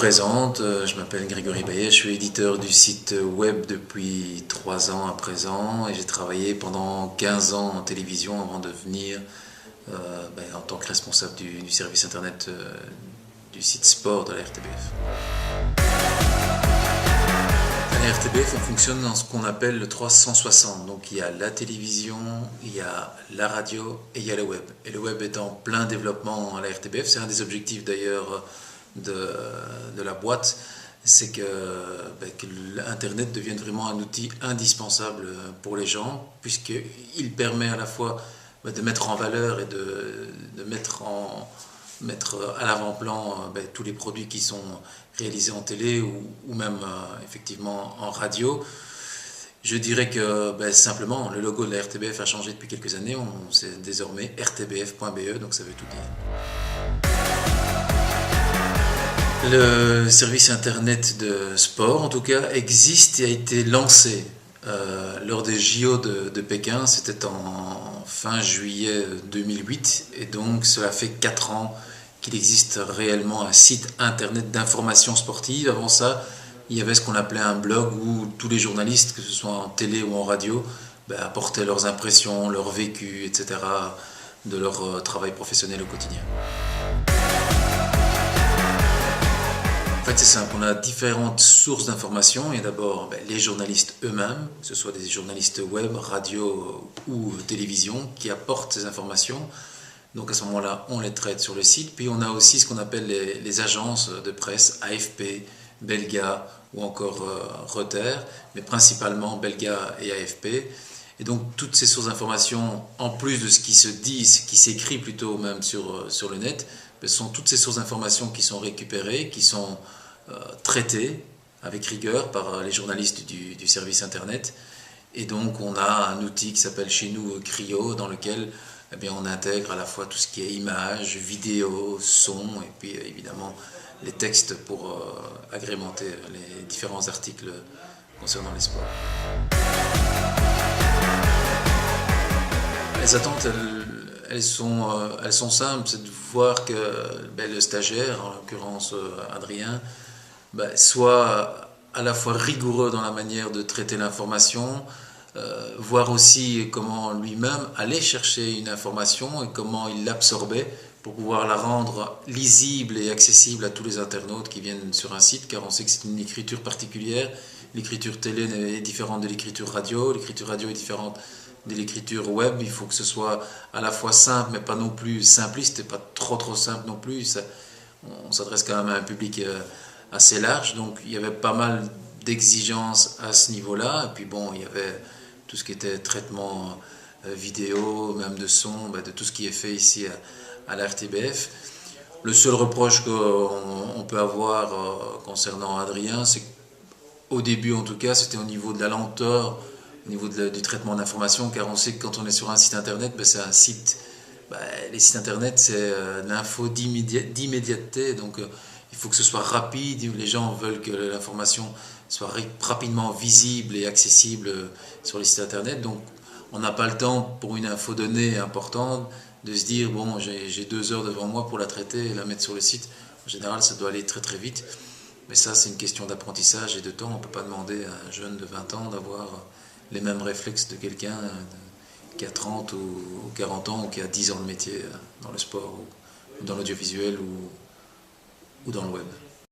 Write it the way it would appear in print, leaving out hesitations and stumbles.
présente, je m'appelle Grégory Baillet, je suis éditeur du site web depuis 3 ans à présent et j'ai travaillé pendant 15 ans en télévision avant de venir en tant que responsable du service internet du site sport de la RTBF. À la RTBF, on fonctionne dans ce qu'on appelle le 360. Donc il y a la télévision, il y a la radio et il y a le web. Et le web est en plein développement à la RTBF. C'est un des objectifs d'ailleurs de la boîte, c'est que l'Internet devienne vraiment un outil indispensable pour les gens, puisqu'il permet à la fois de mettre en valeur et de mettre à l'avant-plan tous les produits qui sont réalisés en télé ou même effectivement en radio. Je dirais que simplement le logo de la RTBF a changé depuis quelques années, c'est désormais rtbf.be, donc ça veut tout dire. Le service internet de sport, en tout cas, existe et a été lancé lors des JO de Pékin. C'était en fin juillet 2008 et donc cela fait 4 ans qu'il existe réellement un site internet d'information sportive. Avant ça, il y avait ce qu'on appelait un blog où tous les journalistes, que ce soit en télé ou en radio, apportaient leurs impressions, leur vécu, etc. de leur travail professionnel au quotidien. En fait, c'est simple, on a différentes sources d'informations. Il y a d'abord les journalistes eux-mêmes, que ce soit des journalistes web, radio ou télévision, qui apportent ces informations. Donc à ce moment-là, on les traite sur le site. Puis on a aussi ce qu'on appelle les agences de presse, AFP, Belga ou encore Reuters, mais principalement Belga et AFP. Et donc toutes ces sources d'informations, en plus de ce qui se dit, ce qui s'écrit plutôt même sur le net, ce sont toutes ces sources d'informations qui sont récupérées, qui sont traitées avec rigueur par les journalistes du service internet. Et donc on a un outil qui s'appelle chez nous Cryo, dans lequel on intègre à la fois tout ce qui est images, vidéos, son, et puis évidemment les textes pour agrémenter les différents articles concernant les sports. Les attentes, elles sont simples, c'est de voir que le stagiaire, en l'occurrence Adrien, soit à la fois rigoureux dans la manière de traiter l'information, voir aussi comment lui-même allait chercher une information et comment il l'absorbait pour pouvoir la rendre lisible et accessible à tous les internautes qui viennent sur un site, car on sait que c'est une écriture particulière. L'écriture télé est différente de l'écriture radio est différente de l'écriture web. Il faut que ce soit à la fois simple mais pas non plus simpliste et pas trop simple non plus. On s'adresse quand même à un public assez large, donc il y avait pas mal d'exigences à ce niveau-là. Et puis il y avait tout ce qui était traitement vidéo, même de son, de tout ce qui est fait ici à la RTBF. Le seul reproche qu'on peut avoir concernant Adrien, c'est qu'au début en tout cas, c'était au niveau de la lenteur, au niveau du traitement d'informations, car on sait que quand on est sur un site internet, c'est un site, les sites internet c'est l'info d'immédiateté, donc il faut que ce soit rapide, les gens veulent que l'information soit rapidement visible et accessible sur les sites internet, donc on n'a pas le temps pour une info donnée importante de se dire j'ai 2 heures devant moi pour la traiter et la mettre sur le site. En général ça doit aller très vite, mais ça c'est une question d'apprentissage et de temps. On ne peut pas demander à un jeune de 20 ans d'avoir les mêmes réflexes de quelqu'un qui a 30 ou 40 ans ou qui a 10 ans de métier dans le sport ou dans l'audiovisuel ou dans le web.